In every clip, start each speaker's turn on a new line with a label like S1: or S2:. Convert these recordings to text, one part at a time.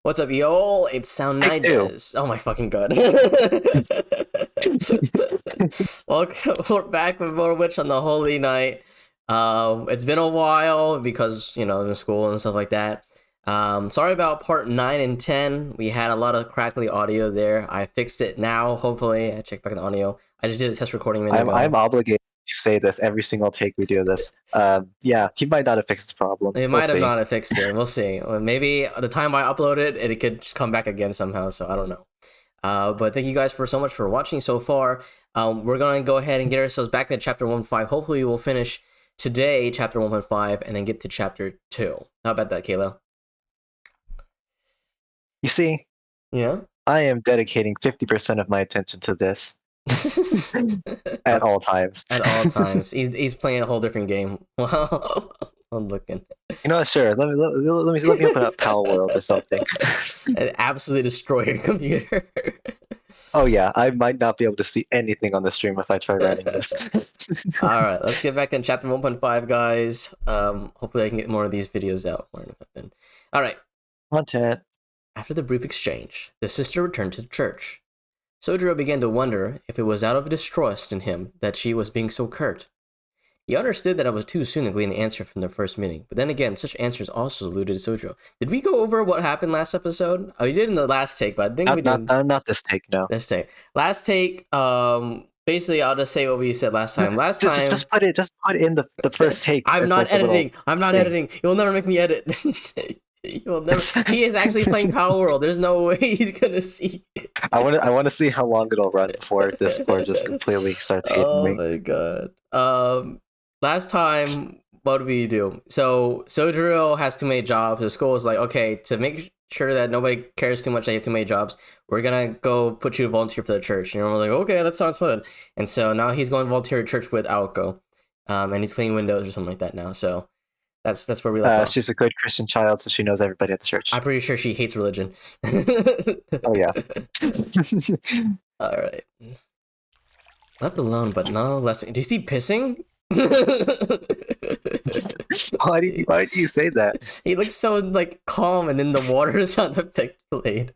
S1: What's up, yo? It's Sound
S2: I do.
S1: Nights. Oh my fucking god. Welcome, we're back with more Witch on the Holy Night. It's been a while because, in school and stuff like that. Sorry about part 9 and 10. We had a lot of crackly audio there. I fixed it now, hopefully. I checked back the audio. I just did a test recording a minute ago.
S2: I'm obligated to say this every single take we do this. Yeah, he might not have fixed the problem.
S1: It might have not have fixed it. We'll see. Maybe the time I upload it, it could just come back again somehow. So I don't know. But thank you guys so much for watching so far. We're gonna go ahead and get ourselves back to chapter 1.5. Hopefully, we'll finish today chapter 1.5 and then get to chapter 2. How about that, Kayla?
S2: You see,
S1: Yeah.
S2: I am dedicating 50% of my attention to this at all times.
S1: At all times, he's playing a whole different game. Wow. I'm looking.
S2: You know, sure. Let me open up Pal World or something.
S1: And absolutely destroy your computer.
S2: Oh yeah, I might not be able to see anything on the stream if I try running this.
S1: All right, let's get back in chapter 1.5, guys. Hopefully I can get more of these videos out. All right.
S2: Content.
S1: After the brief exchange, the sister returned to the church. Sojiro began to wonder if it was out of distrust in him that she was being so curt. He understood that it was too soon to glean an answer from their first meeting, but then again, such answers also eluded Sojiro. Did we go over what happened last episode? Oh, we did in the last take, but I think we did.
S2: Not this take, no.
S1: This take. Last take, basically, I'll just say what we said last time.
S2: Just put it in the first take.
S1: I'm not editing. I'm not editing. You'll never make me edit. You'll never. He is actually playing Power World. There's no way he's gonna see.
S2: I want to see how long it'll run before just completely starts hating me.
S1: Oh my god. Last time, what did we do? So Sojiro has too many jobs. The school is like, okay, to make sure that nobody cares too much that you have too many jobs, we're gonna go put you to volunteer for the church. And we're like, okay, that sounds fun. And so now he's going to volunteer at church with Aoko. And he's cleaning windows or something like that now. So that's where we left off.
S2: She's a good Christian child, so she knows everybody at the church.
S1: I'm pretty sure she hates religion.
S2: Oh yeah.
S1: All right. Left alone, but no less. Do you see pissing?
S2: Why do you say that?
S1: He looks so like calm, and then the water is on the thick blade.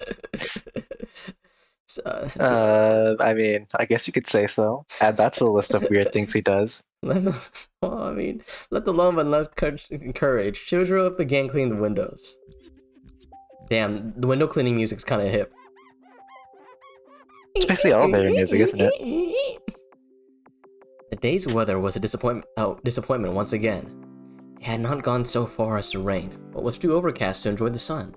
S2: I mean, I guess you could say so. Add that to the list of weird things he does.
S1: Well, I mean, let alone but less courage. Sojiro began cleaning the windows. Damn, the window cleaning music's kind of hip.
S2: It's basically elevator music, isn't it?
S1: The day's weather was a disappointment once again. It had not gone so far as to rain, but was too overcast to enjoy the sun.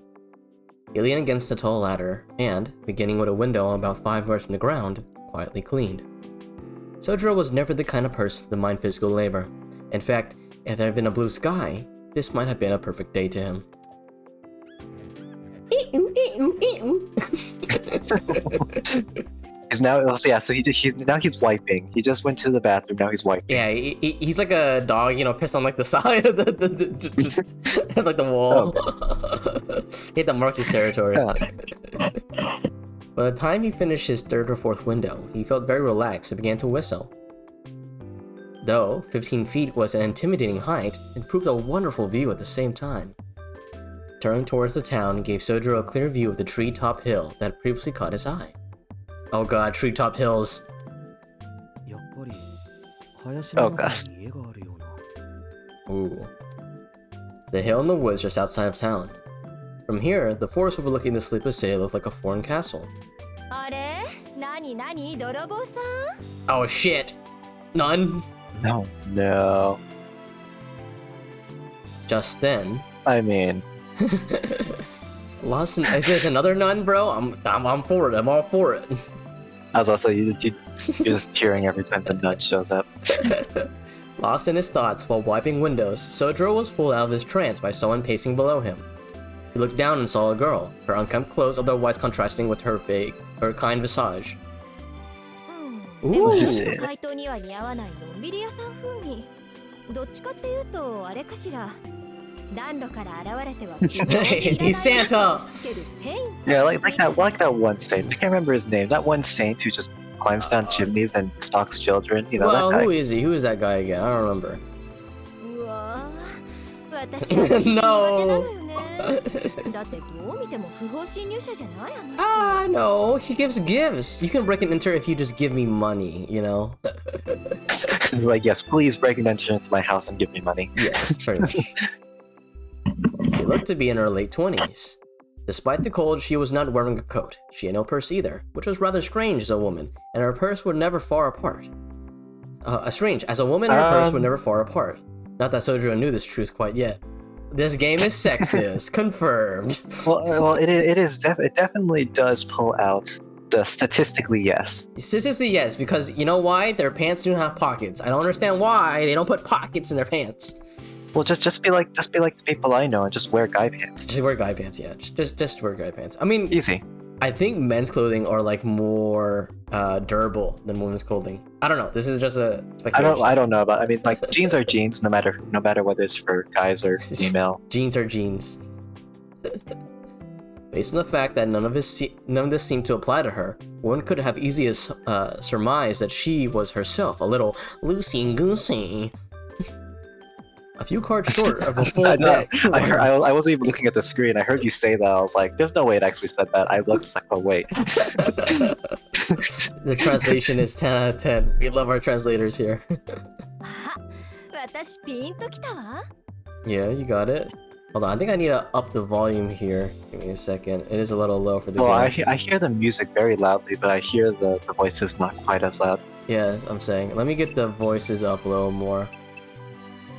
S1: He leaned against a tall ladder and, beginning with a window about 5 yards from the ground, quietly cleaned. Sojiro was never the kind of person to mind physical labor. In fact, if there had been a blue sky, this might have been a perfect day to him.
S2: He's wiping. He just went to the bathroom. Now he's wiping.
S1: Yeah, he's like a dog, pissed on like the side of like the wall. Oh. Hit the Marcus territory. By the time he finished his third or fourth window, he felt very relaxed and began to whistle. Though 15 feet was an intimidating height, it proved a wonderful view at the same time. Turning towards the town gave Sojiro a clear view of the treetop hill that had previously caught his eye. Oh god, treetop hills.
S2: Oh gosh.
S1: Ooh. The hill in the woods just outside of town. From here, the forest overlooking the sleepless city looked like a foreign castle. Oh shit! None?
S2: No.
S1: Just then...
S2: I mean...
S1: Lost in... Is this another nun, bro? I'm for it. I'm all for it.
S2: I was also you're just cheering every time the nun shows up.
S1: Lost in his thoughts while wiping windows, Sojiro was pulled out of his trance by someone pacing below him. He looked down and saw a girl, her unkempt clothes otherwise contrasting with her kind visage. Ooh. He's Santa!
S2: Yeah, like that one saint. I can't remember his name. That one saint who just climbs down chimneys and stalks children. You know,
S1: well,
S2: that guy.
S1: Who is he? Who is that guy again? I don't remember. No! Ah, no, he gives gifts. You can break and enter if you just give me money, you know?
S2: It's like, yes, please break and enter into my house and give me money.
S1: Yes, pretty much. She looked to be in her late 20s. Despite the cold, she was not wearing a coat. She had no purse either, which was rather strange as a woman, and her purse would never far apart. Strange, as a woman, her purse would never far apart. Not that Sojiro knew this truth quite yet. This game is sexist, confirmed.
S2: Well, it definitely does pull out the statistically yes.
S1: Statistically yes, because you know why? Their pants don't have pockets. I don't understand why they don't put pockets in their pants.
S2: Well, just be like the people I know and just wear guy pants.
S1: Just wear guy pants, yeah. Just wear guy pants. I mean,
S2: easy.
S1: I think men's clothing are like more durable than women's clothing. I don't know. This is just a speculation.
S2: I don't know about. I mean, like jeans are jeans, no matter whether it's for guys or female.
S1: Jeans are jeans. Based on the fact that none of this seemed to apply to her, one could have easily surmised that she was herself a little loosey-goosey. A few cards short of a full deck.
S2: I wasn't even looking at the screen. I heard you say that. I was like, there's no way it actually said that. I looked like, oh wait.
S1: The translation is 10 out of 10. We love our translators here. Yeah, you got it. Hold on, I think I need to up the volume here. Give me a second. It is a little low for the game.
S2: I hear the music very loudly, but I hear the voices not quite as loud.
S1: Yeah, I'm saying. Let me get the voices up a little more.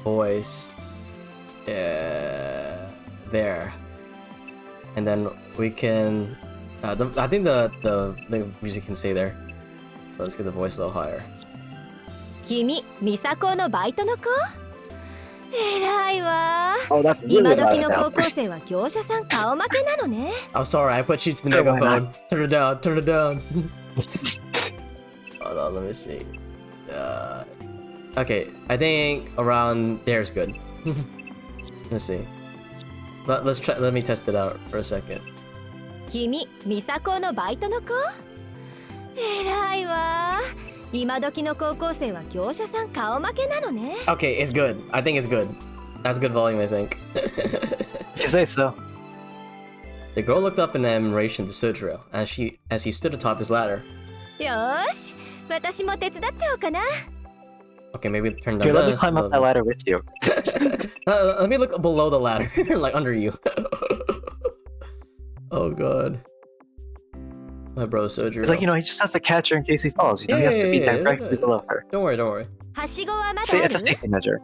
S1: Voice. There. And then we can... I think the music can stay there. So let's get the voice a little higher.
S2: Oh, that's really loud now.
S1: I'm sorry, I put you to the megaphone. Turn it down, turn it down. Hold on, let me see. Okay, I think around there is good. Let's see. Let's try. Let me test it out for a second. Okay, it's good. I think it's good. That's good volume, I think.
S2: You say so.
S1: The girl looked up in admiration to Sojiro as he stood atop his ladder. Okay, maybe turn down.
S2: Here, let me climb up that ladder with you.
S1: Let me look below the ladder, like under you. Oh god. My bro Sojiro.
S2: It's like, he just has to catch her in case he falls. He has to be directly below her.
S1: Don't worry.
S2: See, it's a safety measure.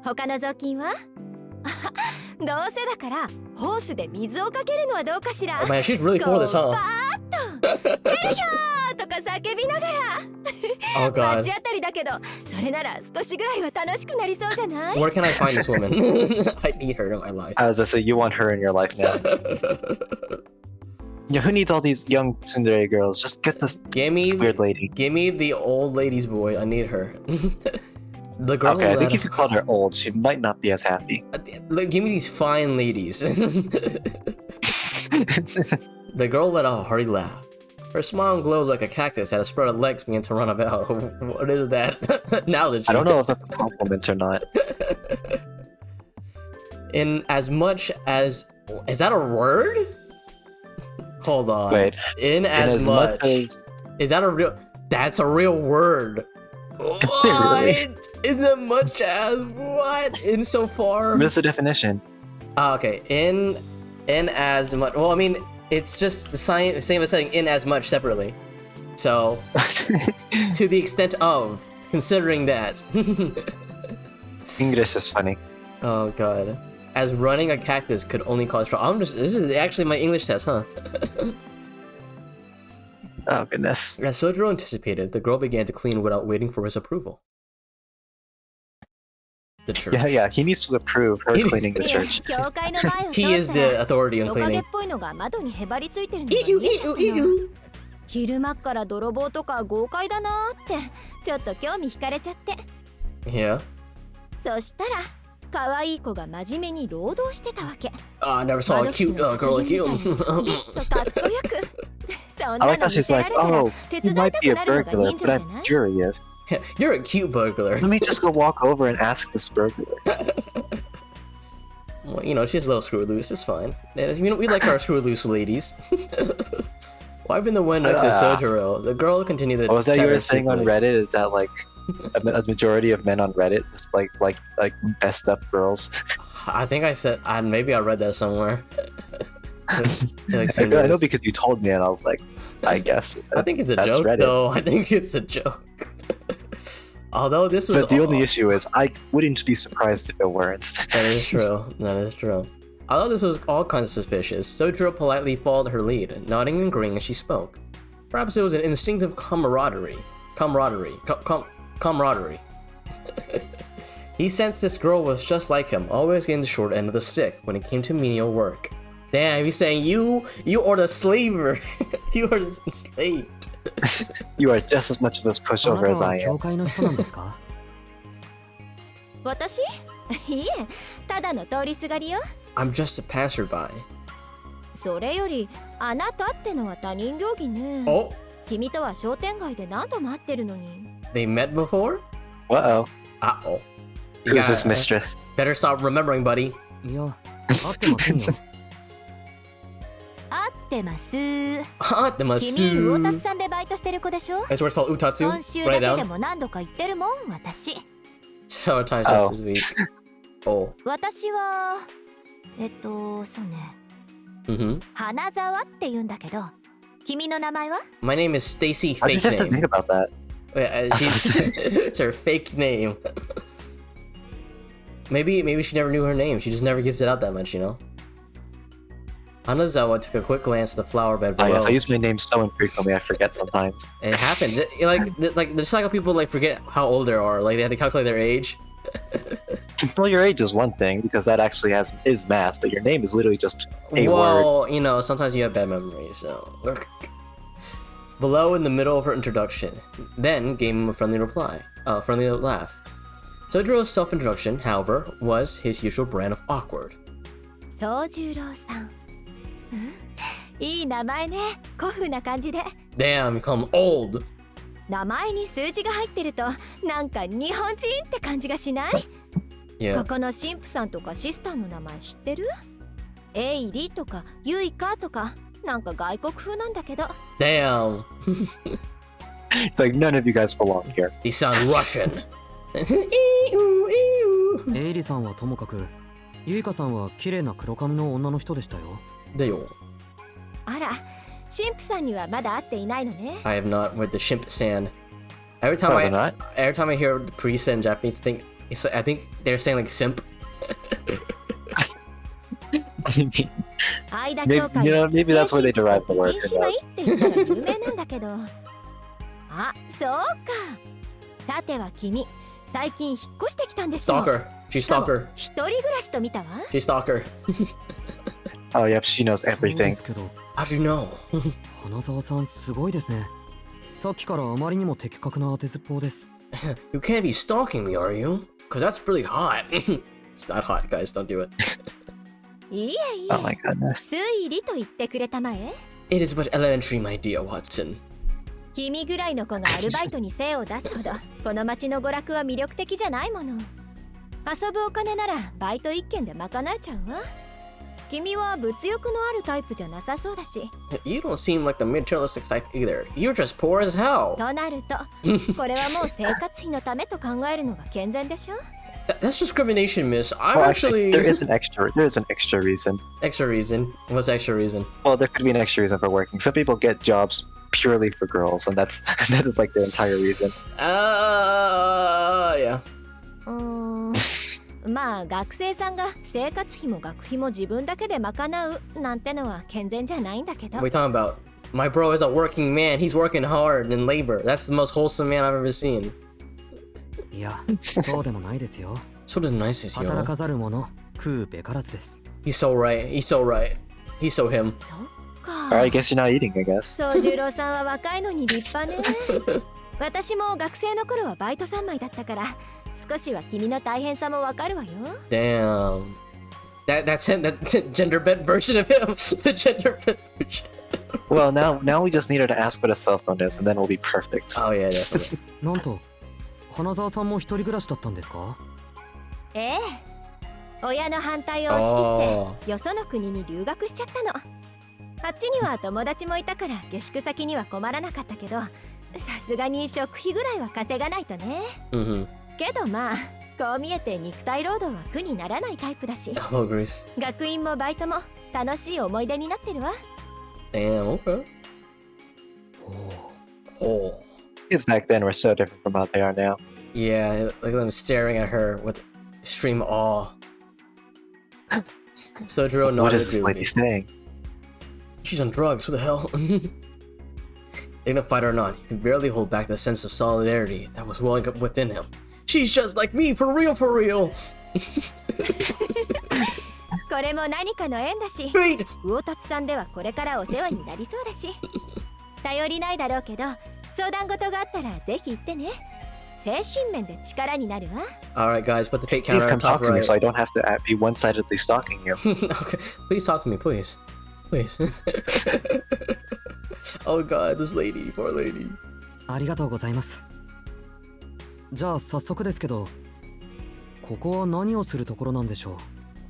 S1: Oh man, she's really cool this, huh? Oh god. Where can I find this woman? I need her in my life.
S2: As I say, you want her in your life now. Who needs all these young tsundere girls? Just get this weird lady.
S1: Give me the old lady's boy. I need her. The girl.
S2: Okay, I think if you called her old, she might not be as happy.
S1: Give me these fine ladies. The girl let out a hearty laugh. Her smile glowed like a cactus as a spread of legs began to run about. What is that? Analogy.
S2: I don't know if that's a compliment or not.
S1: In as much as... Is that a word? Hold on.
S2: Wait.
S1: In as much as... Is that a real... That's a real word. What?
S2: Really?
S1: Is it much as what? Insofar?
S2: What's the definition?
S1: Okay. In as much... Well, I mean... It's just the same as saying in as much separately. So, to the extent of, considering that.
S2: English is funny.
S1: Oh god. As running a cactus could only cause trouble. This is actually my English test, huh?
S2: Oh goodness.
S1: As Sojiro anticipated, the girl began to clean without waiting for his approval. The church.
S2: Yeah, he needs to approve her cleaning the church.
S1: He is the authority on cleaning. Yeah. Oh, I never saw a cute girl like you.
S2: I like how she's like, oh, you might be a burglar, but I'm curious.
S1: You're a cute burglar.
S2: Let me just go walk over and ask this burglar.
S1: Well, you know, she's a little screw loose. It's fine. You know, we like our screw loose ladies. Wiping the wind next to Sojiro, the girl continued to.
S2: Oh, was that you were saying on Reddit? Is that like a majority of men on Reddit just like messed up girls?
S1: I think I said, maybe I read that somewhere. Like,
S2: I know because you told me, and I was like, I guess.
S1: I think it's a joke, Reddit. Though. I think it's a joke. Although this was.
S2: But the only issue is, I wouldn't be surprised if it weren't.
S1: That is true. That is true. Although this was all kinds of suspicious, Sojiro politely followed her lead, nodding and agreeing as she spoke. Perhaps it was an instinctive camaraderie. He sensed this girl was just like him, always getting the short end of the stick when it came to menial work. Damn, he's saying you are the slaver. You are enslaved.
S2: You are just as much of a pushover as I am.
S3: 私? いえ、ただの通りすがりよ。
S1: I'm just a passerby.
S3: それより、あなたってのは他人行儀ね。
S1: Oh.
S3: 君とは商店街で何度も会ってるのに。
S1: They met before?
S2: Uh-oh.
S1: Uh-oh.
S2: Who's his mistress?
S1: Better stop remembering, buddy.
S3: いや、会ってませんよ。会ってます。
S1: 会ってます。
S3: 君、魚達さんでバイトしてる子でしょ？
S1: That's where it's called Utatsu.
S3: 今週だけでも何度か言ってるもん、私。
S1: Several times just this week. Oh.
S3: 私は、そうね。Hanazawa って言うんだけど、君の名前は？
S1: My name is Stacy.
S2: I
S1: Fake
S2: just have to
S1: name.
S2: think about that.
S1: It's her fake name. Maybe she never knew her name. She just never gives it out that much, you know. Hanazawa took a quick glance at the flower bed below.
S2: Oh yes, I use my name so infrequently I forget sometimes.
S1: It happens. Like just like how people like forget how old they are. Like they have to calculate their age.
S2: Well, your age is one thing because that actually is math, but your name is literally just a word.
S1: Well, you know, sometimes you have bad memories. So below in the middle of her introduction, then gave him a friendly laugh. Sojiro's self-introduction, however, was his usual brand of awkward.
S3: Sojiro-san. いい名前ね。古風な感じで。
S1: Damn, you call him old.
S3: 名前に数字が入ってると、なんか日本人って感じがしない？
S1: Yeah.
S3: ここの神父さんとかシスターの名前知ってる？エイリとかユイカとか、なんか外国風なんだけど。
S1: Damn.
S2: It's like none of you guys belong here.
S1: He sounds Russian.
S4: エイリさんはともかく、ユイカさんは綺麗な黒髪の女の人でしたよ。
S1: だよ。
S3: あら、神父さんにはまだ会っていないのね。
S1: I have not with the shimp san. Every time I hear the priest in Japanese, I think they're saying like simp.
S2: Maybe that's where they derive the word.
S3: って言ったら有名なんだけど。あ、そうか。さては君、最近引っ越してきたんでしょ。
S1: Stalker. She's stalker.
S3: 一人暮らしと見たわ。
S1: She's stalker.
S2: Oh, yep, she knows everything.
S1: How do you know?
S4: 花沢さんすごいですね。さっきからあまりにも的確な当てずっぽうです。
S1: You can't be stalking me, are you? Because that's really hot. It's not hot, guys. Don't do it.
S3: いえいえ。
S2: Oh my goodness.
S3: 推理と言ってくれたまえ。
S1: It is but elementary, my dear Watson.
S3: 君ぐらいの子がアルバイトに精を出すほど、この町の娯楽は魅力的じゃないもの。遊ぶお金ならバイト一件で賄えちゃうわ。君は物欲のあるタイプじゃなさそうだし。
S1: You don't seem like the materialistic type either. You're just poor as hell.
S3: となると、これはもう生活費のためと考えるのが健全でしょ。
S1: That's discrimination, miss. I'm
S2: Well,
S1: actually...
S2: There is an extra reason.
S1: Extra reason? What's the extra reason?
S2: Well, there could be an extra reason for working. Some people get jobs purely for girls, and that is like the entire reason.
S1: Yeah.
S3: まあ学生さんが生活費も学費も自分だけで賄うなんてのは健全じゃないんだけど。
S1: What are you talking about? My bro is a working man. He's working hard in labor. That's the most wholesome man I've ever seen.
S4: いや、そうでもないですよ。
S1: そうでもないですよ。
S4: 働かざる者、食うべからずです。
S1: He's so right. He's so right. He's so him.
S3: そっか。
S2: Alright, I guess you're not eating, I guess.
S3: 宗十郎さんは若いのに立派ね。私も学生の頃はバイト三昧だったから。少しは君の大変さもわかるわよ。
S1: Damn. That's him. That's the gender bent version of him. The gender bent version.
S2: Well, now we just need her to ask what a cell phone is, and then we'll be perfect.
S1: Oh yeah, definitely.
S4: なんと、花沢さんも一人暮らしだったんですか？
S3: ええ。親の反対を押し切ってよその国に留学しちゃったの。あっちには友達もいたから下宿先には困らなかったけど、さすがに食費ぐらいは稼がないとね。けどまあこう見えて肉体労働は苦にならないタイプだし、学院もバイトも楽しい思い出になってるわ。
S1: Damn, okay. Oh.
S2: Kids back then were so different from what they are now.
S1: Yeah, like them staring at her with extreme awe. Sojiro nodded.
S2: What is this lady saying?
S1: She's on drugs, what the hell? Dignified or not, he could barely hold back the sense of solidarity that was welling up within him. She's just like me, for real, for real!
S3: これも何かの縁だし、魚達さんではこれからお世話になりそうだし、頼りないだろうけど、相談事があったらぜひ言ってね。精神面で力になるわ。
S1: Alright guys, put the fake
S2: Please
S1: counter on
S2: come talk
S1: top
S2: to me
S1: right.
S2: so I don't have to be one-sidedly stalking you.
S1: Okay, please talk to me, please. Please. Oh god, this lady, poor lady.
S4: ありがとうございます。じゃあ早速ですけど、ここは何をするところなんでしょう。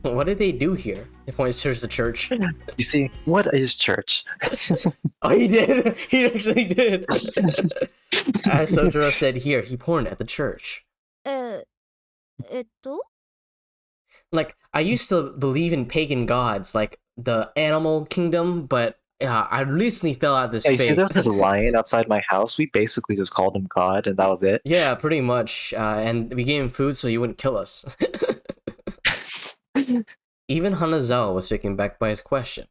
S1: What did they do here? They pointed towards the church.
S2: You see, what is church?
S1: Oh, he did! He actually did! As Sojiro said here, he pointed at the church. Like, I used to believe in pagan gods, like the animal kingdom, but I recently fell out of this
S2: Yeah, you see,
S1: faith.
S2: there's this lion outside my house. We basically just called him God, and that was it.
S1: Yeah, pretty much. And we gave him food so he wouldn't kill us. Even Hanazawa was taken back by his question.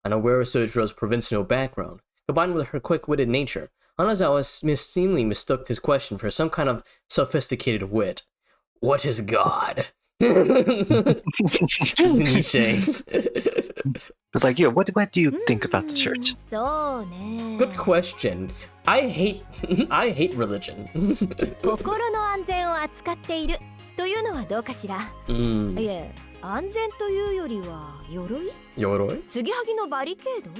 S1: Unaware of Sojiro's provincial background, combined with her quick-witted nature, Hanazawa seemingly mistook his question for some kind of sophisticated wit. What is God? Niche.
S2: It's like, yeah, what do you think about the church?
S1: Good question. I hate religion.
S3: 心の安全を扱っているというのはどうかしら。いえ、安全というよりは鎧？
S1: 鎧？
S3: 継ぎはぎのバリケード？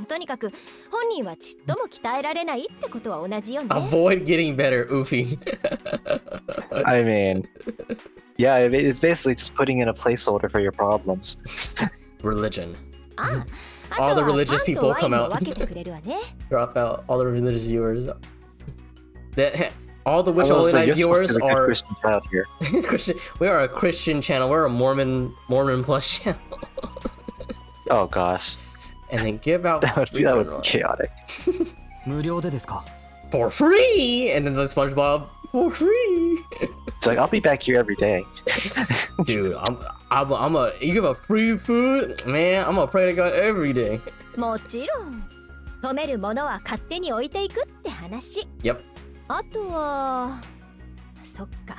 S3: とにかく本人はちっとも鍛えられないってことは同じよね。
S1: Avoid getting better, Oofy.
S2: I mean, yeah, it's basically just putting in a placeholder for your problems.
S1: Religion. All the religious people come out. Drop out all the religious viewers. All the Witch Holy Night viewers are
S2: Christian child here.
S1: Christian. We are a Christian channel. We're a Mormon Plus channel.
S2: Oh gosh.
S1: And then give out.
S2: That would be chaotic.
S4: 無料でですか?
S1: For free, and then the SpongeBob for free.
S2: It's like, I'll be back here every day.
S1: Dude, you give a free food, man. I'm gonna pray to God every day.
S3: もちろん。止めるものは勝手に置いていくって話。
S1: Yep.
S3: あとは、そっか。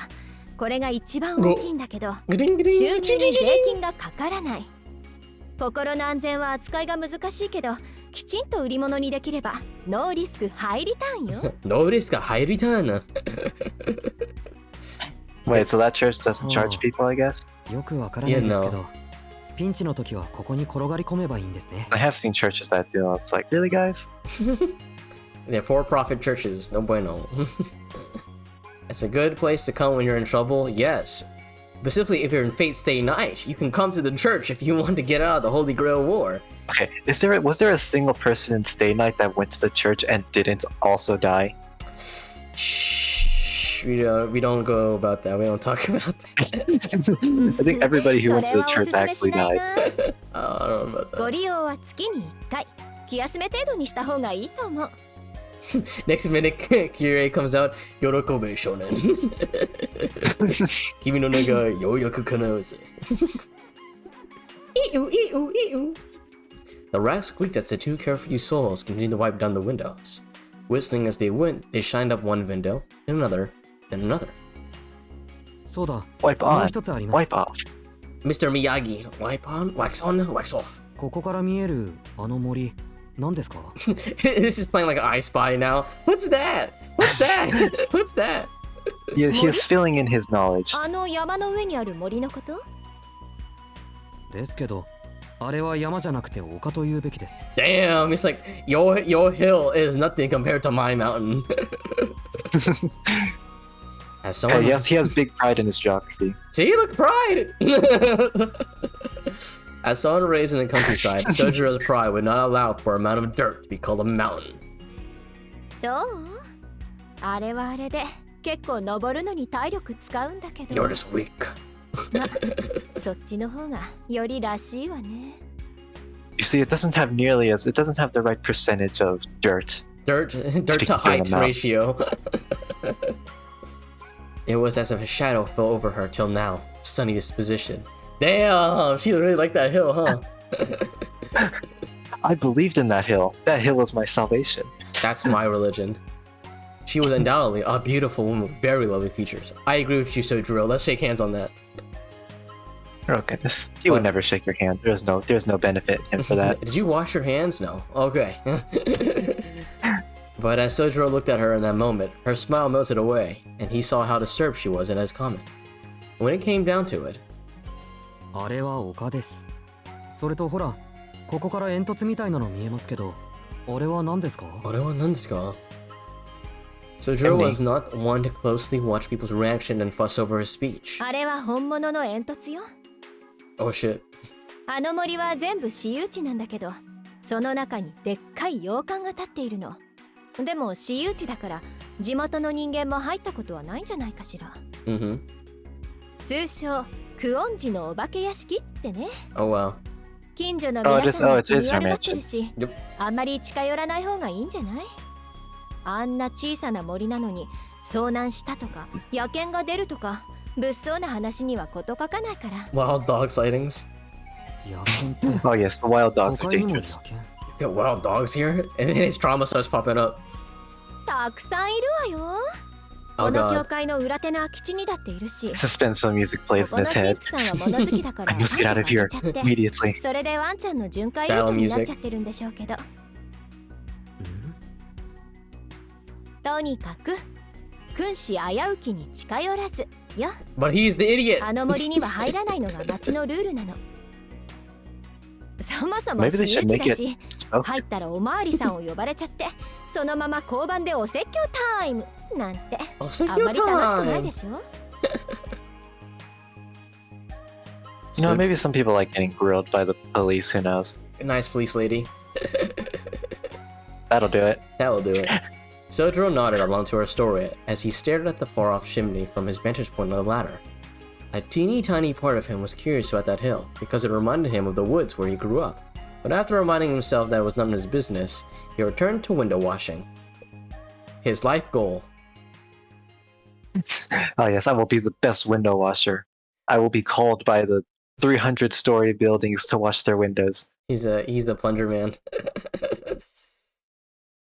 S3: これが一番大きいんだけど、収入に税金がかからない。心の安全は扱いが難しいけど、きちんと売り物にできればノーリスクハイリターンよ。
S1: ノーリスクハイリターン。
S2: Wait, so that church doesn't charge people, I guess?
S4: よくわからないですけど、ピンチの時はここに転がり込めばいいんですね。
S2: I have seen churches that do. It's like, really, guys?
S1: They're for-profit churches. No bueno. It's a good place to come when you're in trouble. Yes. Specifically, if you're in Fate Stay Night, you can come to the church if you want to get out of the Holy Grail War.
S2: Okay, was there a single person in Stay Night that went to the church and didn't also die?
S1: Shh, we don't go about that. We don't talk about that.
S2: I think everybody who went to the church actually died.
S1: I don't know about that.
S3: ご利用は月に1回。気休め程度にした方がいいと思う。
S1: Next minute, Kirei comes out. Yorokobe shonen. Kimi no naga youyaku kanaou ze. The rat squeaked as the two carefree souls continued to wipe down the windows. Whistling as they went, they shined up one window, then another, then another.
S4: そうだ。
S2: Wipe
S4: もう
S2: on.
S4: 一つあります。
S2: Wipe off.
S1: Mr. Miyagi, wipe on, wax off.
S4: ここから見えるあの森、何ですか?
S1: This is playing like I Spy now. What's that? What's that? What's that?
S2: He is filling in his knowledge.
S3: あの山の上にある森のこと？
S4: ですけど、あれは山じゃなくて丘というべきです。
S1: Damn, it's like your hill is nothing compared to my mountain. As
S2: Oh,
S1: someone...
S2: yes, he has big pride in his geography.
S1: See, look, pride! As someone raised in the countryside, Sojiro's pride would not allow for a mound of dirt to be called a mountain.
S3: そうあれはあれで結構登るのに体力使うんだけど
S1: You're just weak.
S3: まそっちの方がよりらしいわね
S2: You see, it doesn't have the right percentage of dirt.
S1: Dirt to height ratio. It was as if a shadow fell over her till now, sunny disposition. Damn, she really liked that hill, huh?
S2: I believed in that hill. That hill was my salvation.
S1: That's my religion. She was undoubtedly a beautiful woman with very lovely features. I agree with you, Sojiro. Let's shake hands on that.
S2: Oh goodness, he would never shake your hand. There's no benefit in him for that.
S1: Did you wash your hands? No. Okay. But as Sojiro looked at her in that moment, her smile melted away, and he saw how disturbed she was in his comment. When it came down to it,
S4: あれは丘です。それとほら、ここから煙突みたいなの見えますけど、あれは何ですか？
S1: あれは何ですか? Sojiro was not one to closely watch people's reaction and fuss over his speech.
S3: あれは本物の煙突よ
S1: Oh shit.
S3: あの森は全部私有地なんだけどその中にでっかい洋館が建っているのでも私有地だから地元の人間も入ったことはないんじゃないかしら 通称クオンジのお化け屋敷ってね
S1: Oh wow.
S3: 近所の皆さんも気に悪がってるし
S1: Yep.
S3: あんまり近寄らない方がいいんじゃないあんな小さな森なのに遭難したとか野犬が出るとか物騒な話には事書かないから
S1: Wild dog sightings.
S4: 野犬って
S2: Oh yes, the wild dogs
S4: 都
S2: are
S4: 会にも野
S2: dangerous.
S1: You
S4: 犬
S1: got wild dogs here? And then his trauma starts popping up.
S3: たくさんいるわよ
S1: Oh
S3: この教
S1: god.
S3: 会の裏手の空き地にだっているし
S2: Suspenseful music
S3: こ
S2: plays
S3: こ
S2: in
S3: の
S2: his
S3: 神
S2: head.
S3: 父さんは物好きだから
S2: I must get out of here
S3: 入っちゃって
S2: immediately.
S3: それでワンちゃんの巡回ルートになっちゃってるんでしょうけどとにかく君子危うきに近寄らずよ
S1: But he's the idiot.
S3: あの森には入らないのが町のルールなのそもそも
S2: Maybe
S3: 私
S2: they
S3: 有
S2: should
S3: 地
S2: make
S3: だ
S2: it
S3: し
S2: smoke.
S3: 入ったらおまわりさんを呼ばれちゃってそのまま交番でお説教タイムなんて
S1: Oh,
S3: あんまり楽しくないでしょ
S2: You know, maybe some people like getting grilled by the police. Who knows?
S1: Nice police lady.
S2: That'll do it.
S1: That will do it. Sojiro nodded along to her story as he stared at the far-off chimney from his vantage point on the ladder. A teeny tiny part of him was curious about that hill, because it reminded him of the woods where he grew up. But after reminding himself that it was none of his business, he returned to window washing. His life goal.
S2: Oh yes, I will be the best window washer. I will be called by the 300-story buildings to wash their windows.
S1: He's the plunger man.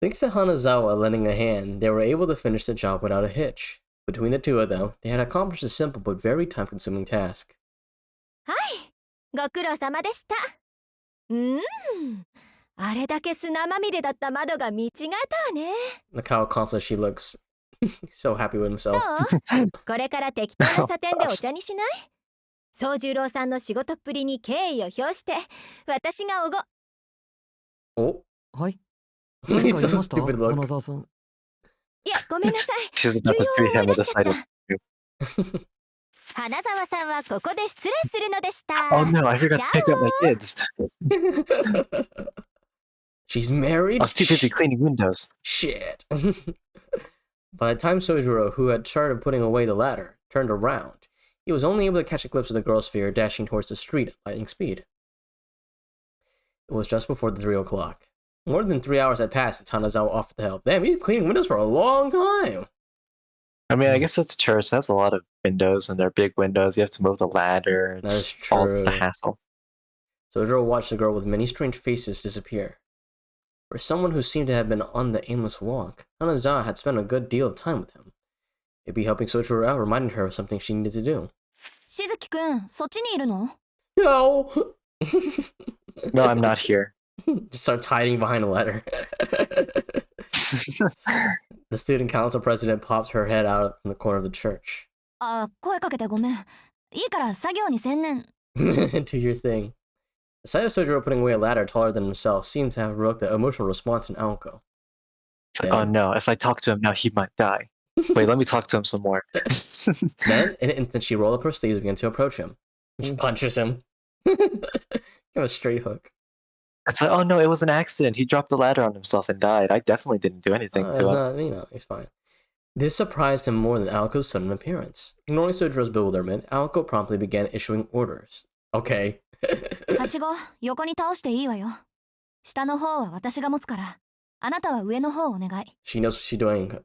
S1: Thanks to Hanazawa lending a hand, they were able to finish the job without a hitch. Between the two of them, they had accomplished a simple but very time-consuming task.
S3: はいご苦労様でしたあれだけ砂まみれだった窓が見違えたわね
S1: Look how accomplished she looks. So happy with
S3: ど
S1: himself.
S3: うこれから適当な査定でお茶にしない宗十郎さんの仕事っぷりに敬意を表して私がおご
S1: Oh,
S4: はい。何
S1: he's
S4: か
S1: so
S4: 言いました
S1: stupid look.
S4: 花沢さん。
S3: いやごめんなさい
S2: She's
S3: 急
S2: about to
S3: 用
S2: treat
S3: を思
S2: him
S3: い出
S2: with
S3: し
S2: a
S3: ちゃっ
S2: side
S3: た花沢さんはここで失礼するのでした
S2: Oh no, I forgot to pick up my kids.
S1: She's married?
S2: I was too busy cleaning windows.
S1: Shit. By the time Sojiro, who had started putting away the ladder, turned around, he was only able to catch a glimpse of the girl's figure dashing towards the street at lightning speed. It was just before the 3 o'clock. More than 3 hours had passed since Hanazawa offered the help. Damn, he's cleaning windows for a long time!
S2: I mean, I guess it's a church. That's a lot of windows, and they're big windows. You have to move the ladder.
S1: That is
S2: It's all just a
S1: true.
S2: hassle.
S1: Sojiro watched the girl with many strange faces disappear. For someone who seemed to have been on the aimless walk, Hanazawa had spent a good deal of time with him. Maybe helping Sojiro out reminded her of something she needed to do.
S3: しずきくんそっちにいるの
S1: No!
S2: No, I'm not here.
S1: Just starts hiding behind a ladder. The student council president popped her head out from the corner of the church.
S3: あ声かけてごめんいいから作業に専念
S1: Do your thing. The sight of Sojiro putting away a ladder taller than himself seemed to have provoked the emotional response in Aoko.
S2: It's like, oh no, if I talk to him now, he might die. Wait, let me talk to him some more.
S1: Then, in an instant, she rolled up her sleeves and began to approach him. She punches him. Give him a straight hook.
S2: It's like, oh no, it was an accident. He dropped the ladder on himself and died. I definitely didn't do anything to
S1: It's
S2: him.
S1: not, he's fine. This surprised him more than Aoko's sudden appearance. Ignoring Sojiro's bewilderment, Aoko promptly began issuing orders. Okay.
S3: はしご横に倒していいわよ。下の方は私が持つから、あなたは上の方をお願い。
S1: She knows what she's doing.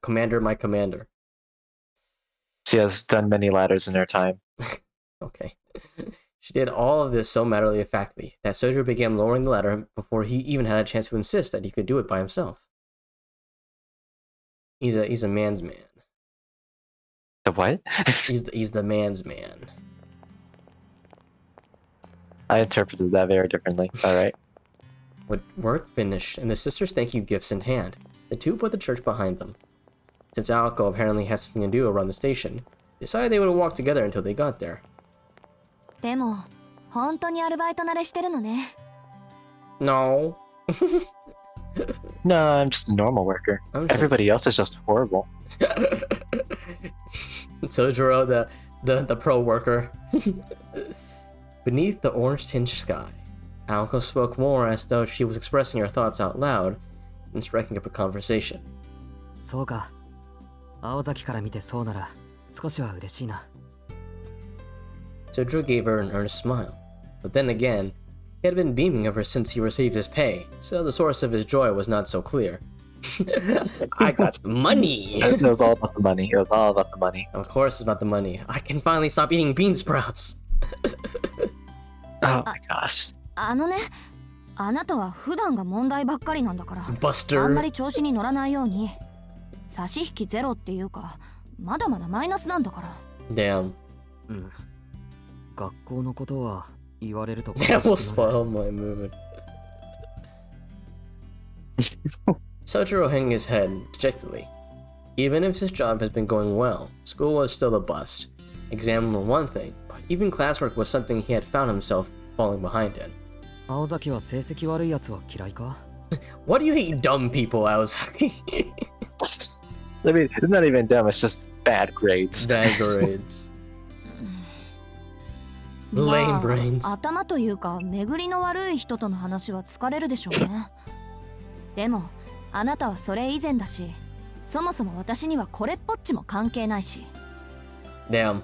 S1: Commander, my commander.
S2: She has done many ladders in her time.
S1: Okay. She did all of this so matter-of-factly that Sojiro began lowering the ladder before he even had a chance to insist that he could do it by himself. He's a man's man.
S2: The what?
S1: He's the man's man.
S2: I interpreted that very differently. Alright.
S1: With work finished and the sisters' thank you gifts in hand, the two put the church behind them. Since Aoko apparently had something to do around the station, they decided they would walk together until they got there.
S3: でも、本当にアルバイト慣れしてるのね。
S1: No.
S2: No, I'm just a normal worker. Everybody else is just horrible.
S1: Sojiro, the pro worker. Beneath the orange-tinged sky, Aoko spoke more as though she was expressing her thoughts out loud and striking up a conversation.
S4: そうか。青崎から見てそうなら少しは嬉しいな。
S1: Sojiro gave her an earnest smile, but then again, he had been beaming ever since he received his pay, so the source of his joy was not so clear. I got money!
S2: It was all about the money. It was all about the money.
S1: Of course it's about the money. I can finally stop eating bean sprouts!
S2: Oh my gosh.
S3: あのね、あなたは普段が問題ばっかりなんだから、
S1: Buster.
S3: あんまり調子に乗らないように。差し引きゼロっていうか、まだまだマイナスなんだから。
S1: Damn.
S4: うん。学校のことは言われると。
S1: That will spoil my mood. Sojiro hung his head dejectedly. Even if his job has been going well, school was still a bust. Exam were one thing, but even classwork was something he had found himself falling behind in.
S4: 青崎は成績悪いやつは嫌いか？
S1: Why do you hate dumb people, Aozaki?
S2: I mean, it's not even dumb, it's just bad grades.
S1: Bad grades. Lame brains.
S3: 頭というか、巡りの悪い人との話は疲れるでしょうね。でも、あなたはそれ以前だし、そもそも私にはこれっぽっちも関係ないし。
S1: Damn.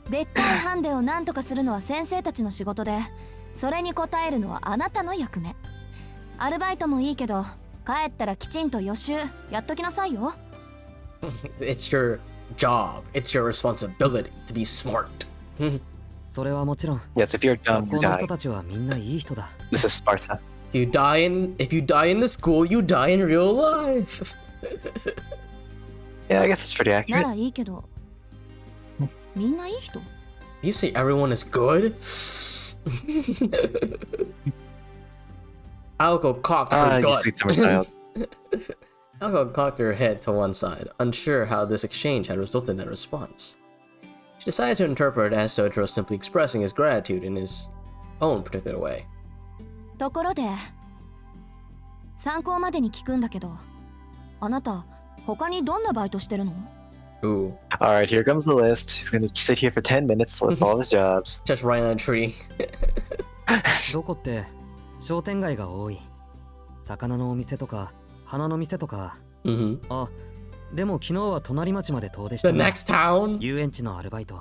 S3: でっかいハンデを何とかするのは先生たちの仕事で、それに応えるのはあなたの役目。アルバイトもいいけど、帰ったらきちんと予習やっときなさいよ。
S1: It's your job. It's your responsibility to be smart.
S4: それはもちろん。
S2: Yes, if you're
S4: 学
S2: dumb,
S4: 校
S2: you
S4: の
S2: die.
S4: 人たちはみんないい人だ。
S2: This is Sparta.
S1: If you die in the school, you die in real life.
S2: Yeah, I guess it's pretty
S3: な
S2: accurate.
S3: らいいけど、みんないい人？
S1: You say everyone is good? Aoko cocked her
S2: You
S1: gut.
S2: speak to my child.
S1: Aoko cocked her head to one side, unsure how this exchange had resulted in that response. She decided to interpret it as Sojiro simply expressing his gratitude in his own particular way.
S3: ところで、参考までに聞くんだけど、あなた、他にどんなバイトしてるの？
S1: Ooh.
S2: Alright, here comes the list. He's gonna sit here for 10 minutes to list all his jobs.
S1: Just right on a tree.
S4: どこって商店街が多い。魚のお店とか花の店とか。
S1: Mm-hmm.
S4: あ、でも昨日は隣町まで遠出した
S1: The
S4: な。
S1: next town?
S4: 遊園地のアルバイト。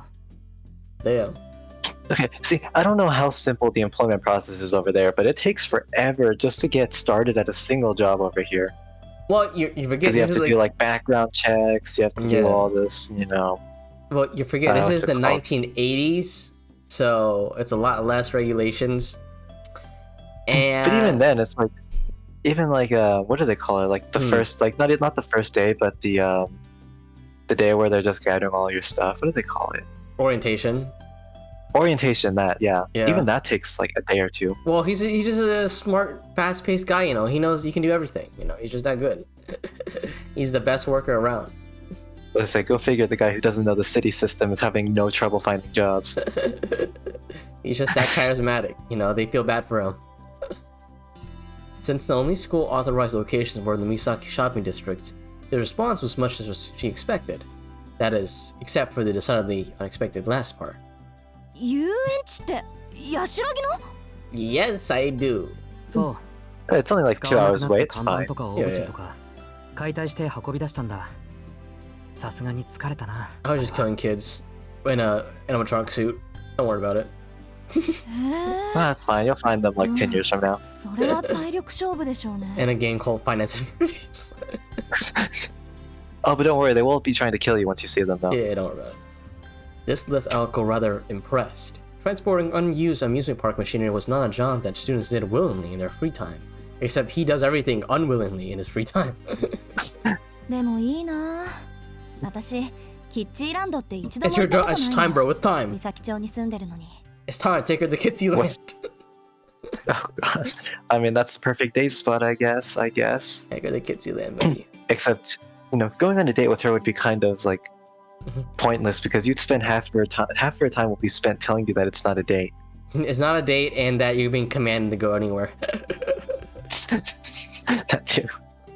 S1: Damn.
S2: Okay, see, I don't know how simple the employment process is over there, but it takes forever just to get started at a single job over here.
S1: Well, you forget
S2: Because you have
S1: this
S2: to
S1: is
S2: do like background checks, you have to
S1: Yeah.
S2: do all this, you know.
S1: well, you forget this is
S2: what's
S1: the
S2: it called?
S1: 1980s, so it's a lot less regulations. And
S2: But even then, it's like, even like what do they call it? Like the first, like not the first day, but the day where they're just gathering all your stuff. What do they call it?
S1: orientation.
S2: Orientation. That
S1: Yeah.
S2: Even that takes like a day or two.
S1: Well, he's just a smart, fast-paced guy. You know, he knows he can do everything. You know, he's just that good. He's the best worker around.
S2: But it's like, go figure, the guy who doesn't know the city system is having no trouble finding jobs.
S1: He's just that charismatic. You know, they feel bad for him. Since the only school authorized locations were in the Misaki shopping district, The response was much as she expected. That is, except for the decidedly unexpected last part.
S3: 遊園地って安らぎの
S1: Yes, I do.
S4: そう
S2: It's only like 2
S4: 使わなく
S2: hours
S4: なっ
S2: wait.
S4: た
S2: It's
S4: 看
S2: fine.
S4: 板とかオブジェとか解体して運び出したんだ。さすがに疲れたな。
S1: I was just killing kids in an animatronic suit. Don't worry about it.
S3: へ
S2: That's fine. You'll find them like 10 years from now.
S3: えそれは体力勝負でしょうね
S1: In a game called Finance and Freeze.
S2: Oh, but don't worry. They won't be trying to kill you once you see them, though.
S1: Yeah, don't worry about it. This left Alco rather impressed. Transporting unused amusement park machinery was not a job that students did willingly in their free time. Except he does everything unwillingly in his free time.
S3: でもいいな私キッズイランドって一度
S1: It's
S3: も
S1: your
S3: 行ったこ
S1: job.
S3: と
S1: It's
S3: ない
S1: time,
S3: の
S1: bro. It's time.
S3: 三崎町に住んでるのに
S1: It's time. Take her to Kitsy
S2: What?
S1: Land.
S2: Oh gosh. I mean, that's the perfect date spot, I guess.
S1: Take her to Kitsy Land, buddy.
S2: Except, going on a date with her would be kind of like
S1: Mhm.
S2: pointless because you'd spend half of her time will be spent telling you that it's not a date.
S1: It's not a date and that you're being commanded to go anywhere.
S2: That too.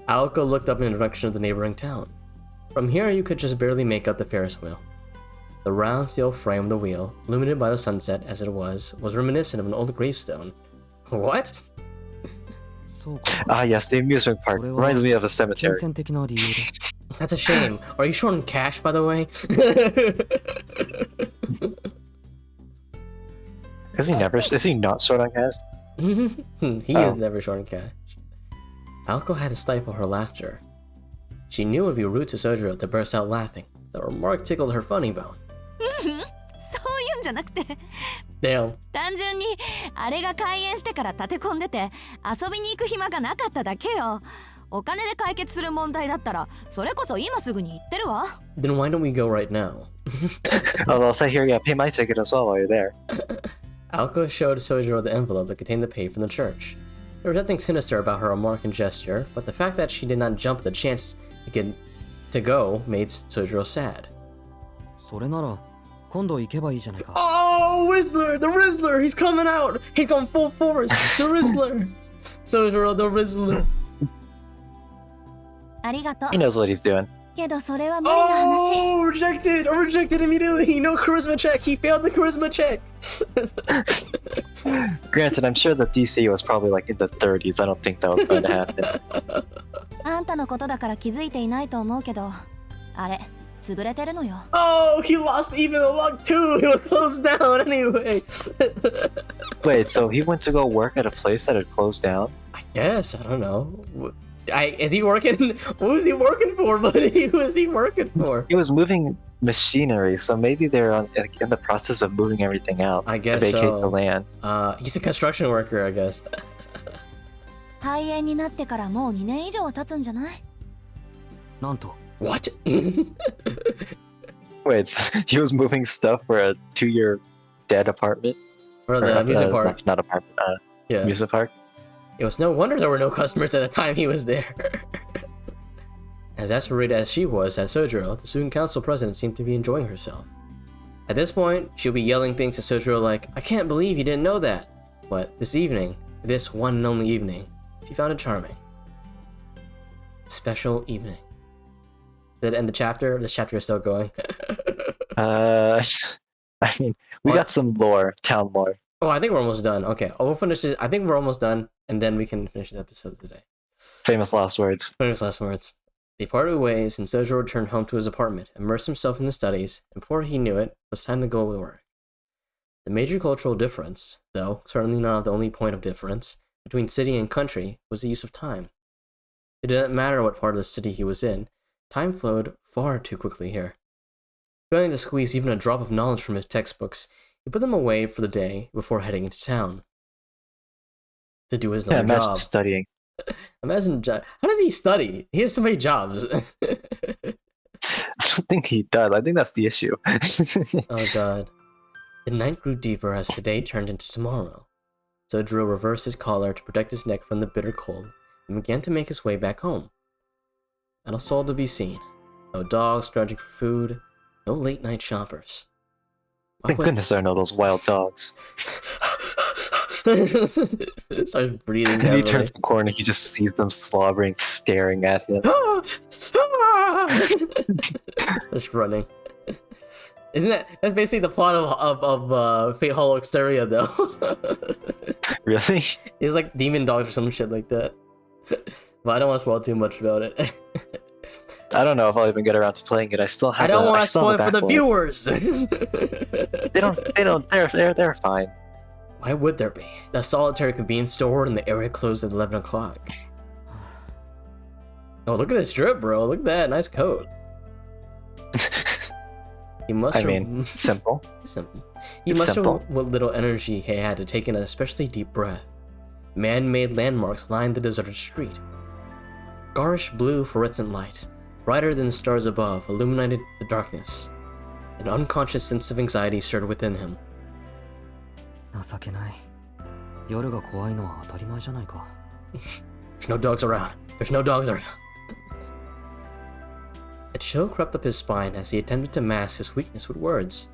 S1: Alco looked up in the direction of the neighboring town. From here, you could just barely make out the Ferris wheel. The round steel frame of the wheel, illuminated by the sunset as it was reminiscent of an old gravestone. What?
S4: そうか。
S2: Ah, yes, the amusement park reminds me of a
S4: 金
S2: cemetery.
S4: 銭的な理由で。
S1: That's a shame. Are you short on cash, by the way?
S2: Is he not short on cash?
S1: He is never short on cash. Alco had to stifle her laughter. She knew it would be rude to Sojiro to burst out laughing. The remark tickled her funny bone.
S3: そういうんじゃなくて
S1: Damn.
S3: 単純にあれが開園してから立て込んでて遊びに行く暇がなかっただけよお金で解決する問題だったらそれこそ今すぐに行ってるわ
S1: Then why don't we go right now?
S2: Oh, I'll say here, yeah, pay my ticket as well while you're there.
S1: Alco showed Sojiro the envelope that contained the pay from the church. There was nothing sinister about her remark and gesture, but the fact that she did not jump at the chance to go made Sojiro sad.
S4: それなら今度行けばいいじゃないか。
S1: Oh, Rizzler! The Rizzler! He's coming out! He's going full force! The Rizzler! Sojiro, the Rizzler!
S3: ありがとう
S2: He knows what he's doing.
S3: けどそれは無理な話
S1: Oh, rejected! Rejected immediately! No charisma check! He failed the charisma check!
S2: Granted, I'm sure the DC was probably like in the 30s. I don't think that was going to happen.
S3: あんたのことだから気づいていないと思うけどあれ潰れてるのよ
S1: Oh, he lost even the luck too! He was closed down anyway!
S2: Wait, so he went to go work at a place that had closed down?
S1: I guess, I don't know. Is he working? What was he working for, buddy? Who is he working for?
S2: He was moving machinery, so maybe they're in the process of moving everything out.
S1: I
S2: To
S1: guess
S2: vacate
S1: so.
S2: the land.
S1: He's a construction worker, I guess.
S3: 廃園になってからもう2年以上は経つんじゃない
S4: なんと
S1: What?
S2: Wait, so he was moving stuff for a 2-year dead apartment?
S1: For the amusement park.
S2: Not apartment,
S1: Yeah.
S2: amusement park.
S1: It was no wonder there were no customers at the time he was there. As aspirated as she was at Sojiro, the student council president seemed to be enjoying herself. At this point, she'll be yelling things to Sojiro like, I can't believe you didn't know that. But this evening, this one and only evening, she found it charming. Special evening. Did it end the chapter? This chapter is still going.
S2: I mean, we
S1: What?
S2: got some lore, town lore.
S1: Oh, I think we're almost done. Okay, we'll finish it. I think we're almost done, and then we can finish the episode today.
S2: Famous last words.
S1: Famous last words. They parted ways, and Sojiro returned home to his apartment, immersed himself in his studies, and before he knew it, it was time to go to work. The major cultural difference, though certainly not the only point of difference, between city and country was the use of time. It didn't matter what part of the city he was in, time flowed far too quickly here. Failing to squeeze even a drop of knowledge from his textbooks, he put them away for the day before heading into town. To do his
S2: Yeah,
S1: another
S2: imagine
S1: job.
S2: studying.
S1: Imagine, how does he study? He has so many jobs.
S2: I don't think he does. I think that's the issue.
S1: Oh god. The night grew deeper as today turned into tomorrow. Sojiro reversed his collar to protect his neck from the bitter cold and began to make his way back home. Not a soul to be seen. No dogs scrounging for food. No late night shoppers.
S2: Thank goodness there are no those wild dogs.
S1: Starts breathing
S2: And he
S1: heavily.
S2: turns the corner, he just sees them slobbering, staring at him.
S1: Just running. That's basically the plot of Fate Hollow Exteria though.
S2: Really?
S1: It's like demon dogs or some shit like that. But I don't want to spoil too much about it.
S2: I don't know if I'll even get around to playing it. I still have.
S1: I don't want to
S2: still
S1: spoil
S2: have
S1: it for the
S2: backlog.
S1: viewers.
S2: They don't. They're fine.
S1: Why would there be? The solitary convenience store and the area closed at 11 o'clock. Oh, look at this drip, bro. Look at that. Nice coat. He must
S2: simple.
S1: Simple. He must have what little energy he had to take in an especially deep breath. Man-made landmarks lined the deserted street. Garish blue fluorescent light, brighter than the stars above, illuminated the darkness. An unconscious sense of anxiety stirred within him.
S4: 情けない。夜が怖いのは当たり前じゃないか。
S1: There's no dogs around. There's no dogs around. A chill crept up his spine as he attempted to mask his weakness with words.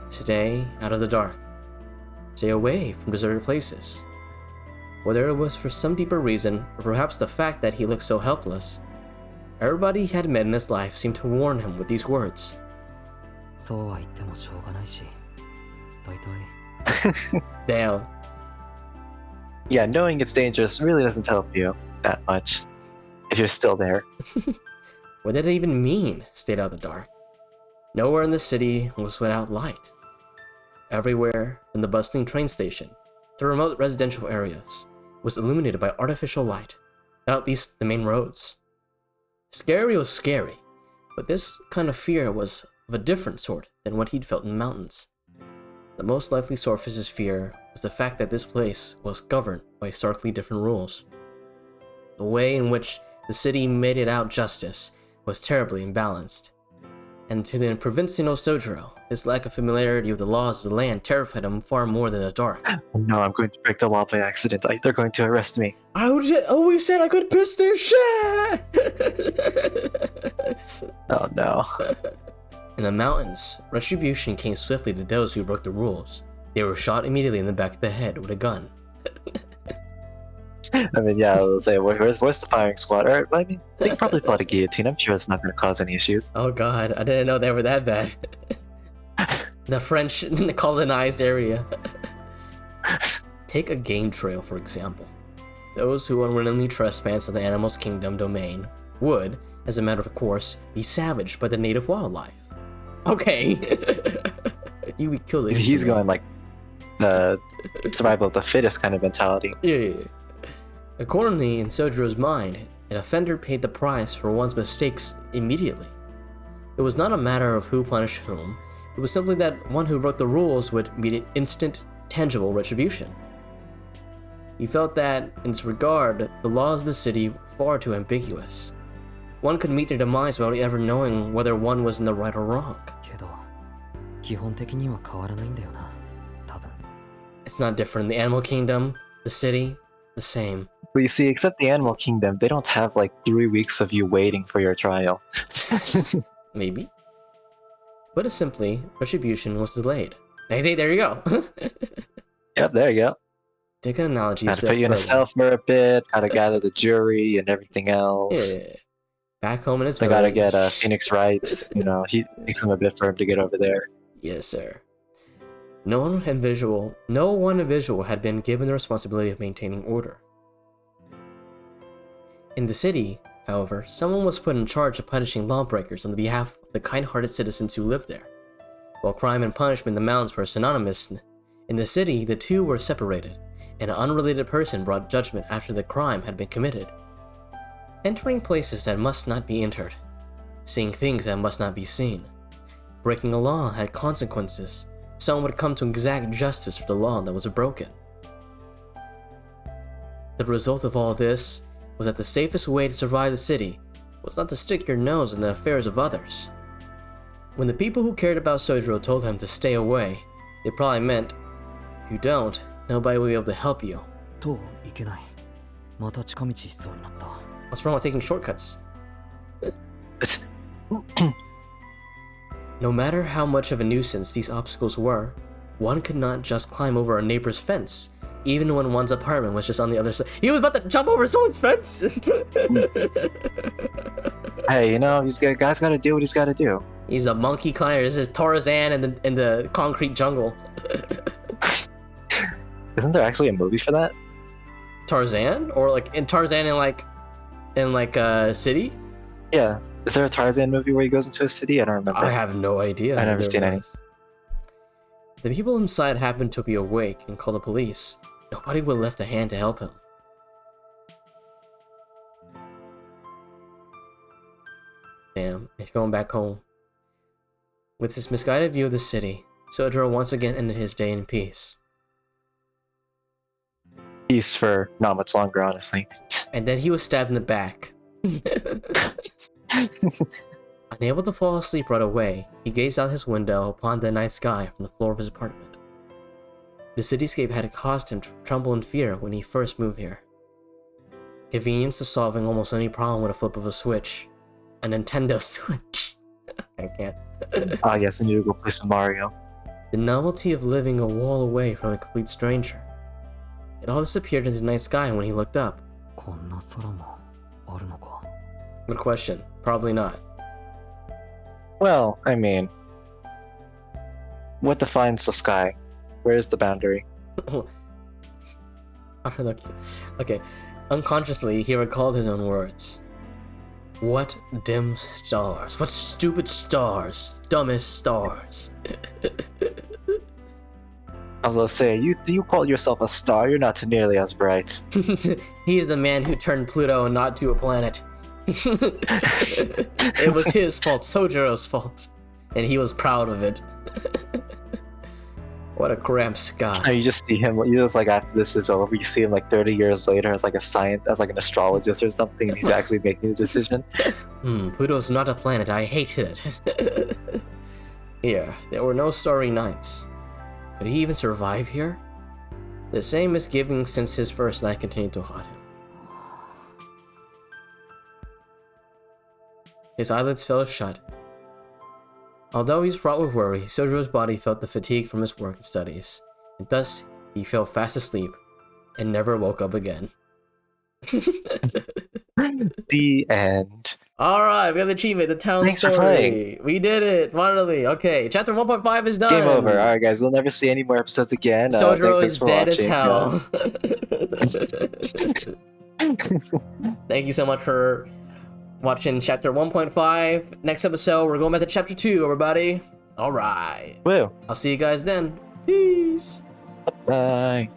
S1: Stay out of the dark. Stay away from deserted places. Whether it was for some deeper reason, or perhaps the fact that he looked so helpless, everybody he had met in his life seemed to warn him with these words.
S4: そうは言ってもしょうがないし。だいたい。
S1: Damn.
S2: Yeah, knowing it's dangerous really doesn't help you that much. If you're still there.
S1: What did it even mean, stayed out of the dark? Nowhere in the city was without light. Everywhere, from the bustling train station to remote residential areas, was illuminated by artificial light, not at least the main roads. Scary was scary, but this kind of fear was of a different sort than what he'd felt in the mountains. The most likely source of his fear was the fact that this place was governed by starkly different rules. The way in which the city meted out justice was terribly imbalanced, and to the Provincial Sojiro, his lack of familiarity with the laws of the land terrified him far more than the dark.
S2: No, I'm going to break the law by accident. They're going to arrest me.
S1: I always said I could piss their shit!
S2: Oh no.
S1: In the mountains, retribution came swiftly to those who broke the rules. They were shot immediately in the back of the head with a gun.
S2: I mean, yeah, I'll say, where's the firing squad? Or, I mean, they can probably pull out a guillotine. I'm sure it's not going to cause any issues.
S1: Oh god, I didn't know they were that bad. The French colonized area. Take a game trail, for example. Those who unwittingly trespass on the animal's kingdom domain would, as a matter of course, be savaged by the native wildlife. Okay. You would kill it.
S2: He's going like the survival of the fittest kind of mentality.
S1: Yeah. Accordingly, in Sojiro's mind, an offender paid the price for one's mistakes immediately. It was not a matter of who punished whom, it was simply that one who broke the rules would meet instant, tangible retribution. He felt that, in this regard, the laws of the city were far too ambiguous. One could meet their demise without ever knowing whether one was in the right or wrong.
S4: けど、基本的には変わらないんだよな。多分。
S1: It's not different in the animal kingdom, the city, the same.
S2: But you see, except the animal kingdom, they don't have like 3 weeks of you waiting for your trial.
S1: Maybe. Put it simply, retribution was delayed. Hey, there you go.
S2: Yep, there you go.
S1: Take an analogy.
S2: Had to put you in a cell for a bit, gotta gather the jury and everything else.
S1: Yeah. Back home in his
S2: They gotta get Phoenix right. You know, he takes him a bit for him to get over there.
S1: Yes, sir. No one individual had been given the responsibility of maintaining order. In the city, however, someone was put in charge of punishing lawbreakers on the behalf of the kind-hearted citizens who lived there. While crime and punishment in the mountains were synonymous, in the city the two were separated, and an unrelated person brought judgment after the crime had been committed. Entering places that must not be entered, seeing things that must not be seen. Breaking a law had consequences. Someone would come to exact justice for the law that was broken. The result of all this was that the safest way to survive the city was not to stick your nose in the affairs of others. When the people who cared about Sojiro told him to stay away, they probably meant, if you don't, nobody will be able to help you.
S4: といけない。また近道しそうになった。
S1: What's wrong with taking shortcuts? No matter how much of a nuisance these obstacles were, one could not just climb over a neighbor's fence, even when one's apartment was just on the other side. He was about to jump over someone's fence!
S2: Hey, you know, guy's gotta do what he's gotta do.
S1: He's a monkey climber. This is Tarzan in the concrete jungle.
S2: Isn't there actually a movie for that?
S1: Tarzan? Or like in Tarzan in city?
S2: Yeah. Is there a Tarzan movie where he goes into a city? I don't remember.
S1: I have no idea.
S2: I've never seen any.
S1: The people inside happened to be awake and called the police. Nobody would left a hand to help him. Damn, he's going back home. With his misguided view of the city, Sojiro once again ended his day in peace.
S2: Peace for not much longer, honestly.
S1: And then he was stabbed in the back. Unable to fall asleep right away, he gazed out his window upon the night sky from the floor of his apartment. The cityscape had caused him to tremble in fear when he first moved here. Convenience of solving almost any problem with a flip of a switch. A Nintendo Switch. I can't.
S2: Ah, yes, I need to go play some Mario.
S1: The novelty of living a wall away from a complete stranger. It all disappeared into the night sky when he looked up. Good question. Probably not.
S2: Well, I mean, what defines the sky? Where is the boundary?
S1: Okay. Unconsciously, he recalled his own words. What dim stars? What stupid stars? Dumbest stars.
S2: I was gonna say, you call yourself a star, you're not nearly as bright.
S1: He's the man who turned Pluto not to a planet. It was his fault, Sojiro's fault. And he was proud of it. What a cramped guy.
S2: You just see him, you just like after this is over, you see him like 30 years later as like as like an astrologist or something, and he's actually making a decision.
S1: Pluto's not a planet, I hated it. Here, there were no starry nights. Could he even survive here? The same misgivings since his first night continued to haunt him. His eyelids fell shut. Although he's fraught with worry, Sojiro's body felt the fatigue from his work and studies, and thus he fell fast asleep and never woke up again.
S2: The end.
S1: Alright, we got the achievement, the town
S2: Thanks
S1: story.
S2: for playing.
S1: We did it, finally. Okay, chapter 1.5 is done.
S2: Game over. Alright guys, we'll never see any more episodes again.
S1: Sojiro
S2: thanks
S1: is
S2: for
S1: dead as
S2: watching.
S1: hell. Thank you so much for watching chapter 1.5. Next episode, we're going back to chapter 2, everybody. Alright.
S2: Woo.
S1: I'll see you guys then. Peace.
S2: Bye.